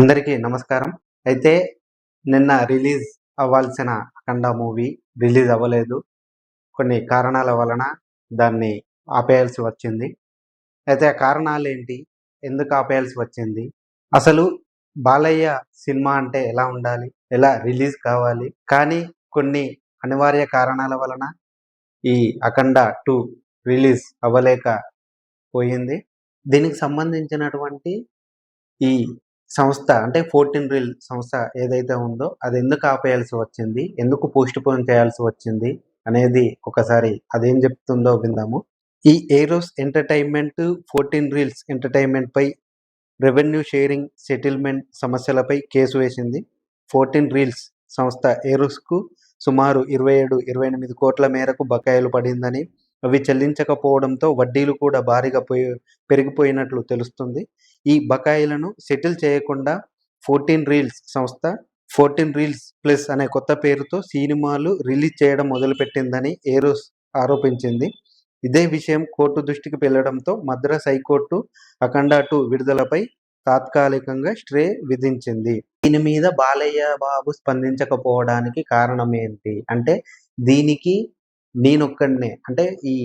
అందరికీ నమస్కారం. అయితే నిన్న రిలీజ్ అవ్వాల్సిన 'అఖండ' మూవీ రిలీజ్ అవ్వలేదు. కొన్ని కారణాల వలన దాన్ని ఆపేయాల్సి వచ్చింది. అయితే ఆ కారణాలేంటి? ఎందుకు ఆపేయాల్సి వచ్చింది? అసలు బాలయ్య సినిమా అంటే ఎలా ఉండాలి? ఎలా రిలీజ్ కావాలి? కానీ కొన్ని అనివార్య కారణాల వలన ఈ 'అఖండ 2' రిలీజ్ అవ్వలేక పోయింది. దీనికి సంబంధించినటువంటి ఈ సంస్థ అంటే 14 రీల్ సంస్థ ఏదైతే ఉందో అది ఎందుకు ఆపేయాల్సి వచ్చింది? ఎందుకు పోస్ట్‌పోన్ చేయాల్సి వచ్చింది? అనేది ఒకసారి అదేం చెప్తుందో విందాము. ఈ ఏరోస్ ఎంటర్‌టైన్‌మెంట్ 14 రీల్స్ ఎంటర్‌టైన్‌మెంట్‌పై రెవెన్యూ షేరింగ్ సెటిల్‌మెంట్ సమస్యలపై కేసు వేసింది. 14 రీల్స్ సంస్థ ఏరోస్‌కు సుమారు 27, 28 కోట్ల మేరకు బకాయిలు పడిందని, అవి చెల్లించకపోవడంతో వడ్డీలు కూడా భారీగా పెరిగిపోయినట్లు తెలుస్తుంది. ఈ బకాయిలను సెటిల్ చేయకుండా 14 రీల్స్ సంస్థ 14 రీల్స్ ప్లస్ అనే కొత్త పేరుతో సినిమాలు రిలీజ్ చేయడం మొదలుపెట్టిందని ఏరోస్ ఆరోపించింది. ఇదే విషయం కోర్టు దృష్టికి వెళ్లడంతో మద్రాస్ హైకోర్టు 'అఖండ 2' విడుదలపై తాత్కాలికంగా స్టే విధించింది. దీని మీద బాలయ్య బాబు స్పందించకపోవడానికి కారణం ఏంటి? అంటే దీనికి నేనొక్కడినే అంటే ఈ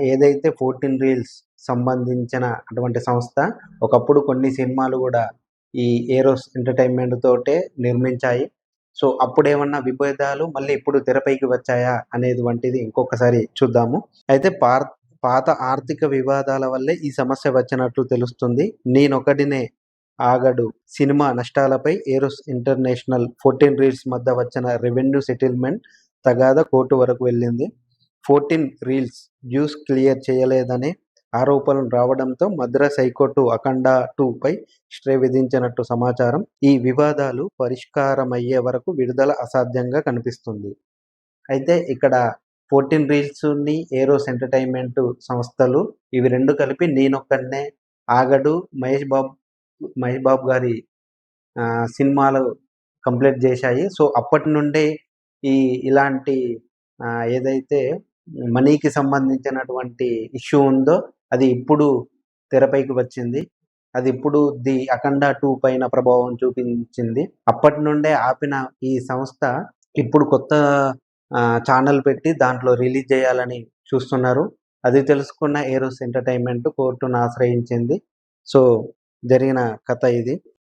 ఏదైతే 14 రీల్స్ సంబంధించిన అటువంటి సంస్థ ఒకప్పుడు కొన్ని సినిమాలు గూడా ఈ ఏరోస్ ఎంటర్‌టైన్‌మెంట్ తోటే నిర్మించాయి. సో, అప్పుడేమన్నా విభేదాలు మళ్ళీ ఇప్పుడు తెరపైకి వచ్చాయా అనేటువంటిది ఇంకొకసారి చూద్దాము. అయితే పాత ఆర్థిక వివాదాల వల్లే ఈ సమస్య వచ్చినట్లు తెలుస్తుంది. 'నేనొకడినే ఆగడు' సినిమా నష్టాలపై ఏరోస్ ఇంటర్నేషనల్ 14 రీల్స్ మధ్య వచ్చిన రెవెన్యూ సెటిల్‌మెంట్ తగాదా కోర్టు వరకు వెళ్ళింది. 14 రీల్స్ డ్యూస్ క్లియర్ చేయలేదనే ఆరోపణలు రావడంతో మద్రాస్ హైకోర్టు 'అఖండ 2' స్టే విధించినట్టు సమాచారం. ఈ వివాదాలు పరిష్కారమయ్యే వరకు విడుదల అసాధ్యంగా కనిపిస్తుంది. అయితే ఇక్కడ 14 రీల్స్‌ని ఏరోస్ ఎంటర్‌టైన్‌మెంట్ సంస్థలు ఇవి 2 కలిపి 'నేనొక్కడినే ఆగడు' మహేష్ బాబు గారి సినిమాలు కంప్లీట్ చేశాయి. సో, అప్పటి నుండే ఇలాంటి ఏదైతే మనీకి సంబంధించినటువంటి ఇష్యూ ఉందో అది ఇప్పుడు తెరపైకి వచ్చింది. అది ఇప్పుడు 'అఖండ 2' పైన ప్రభావం చూపించింది. అప్పటి నుండే ఆపిన ఈ సంస్థ ఇప్పుడు కొత్త ఛానెల్ పెట్టి దాంట్లో రిలీజ్ చేయాలని చూస్తున్నారు. అది తెలుసుకున్న ఏరోస్ ఎంటర్‌టైన్‌మెంట్ కోర్టును ఆశ్రయించింది. సో, జరిగిన కథ ఇది.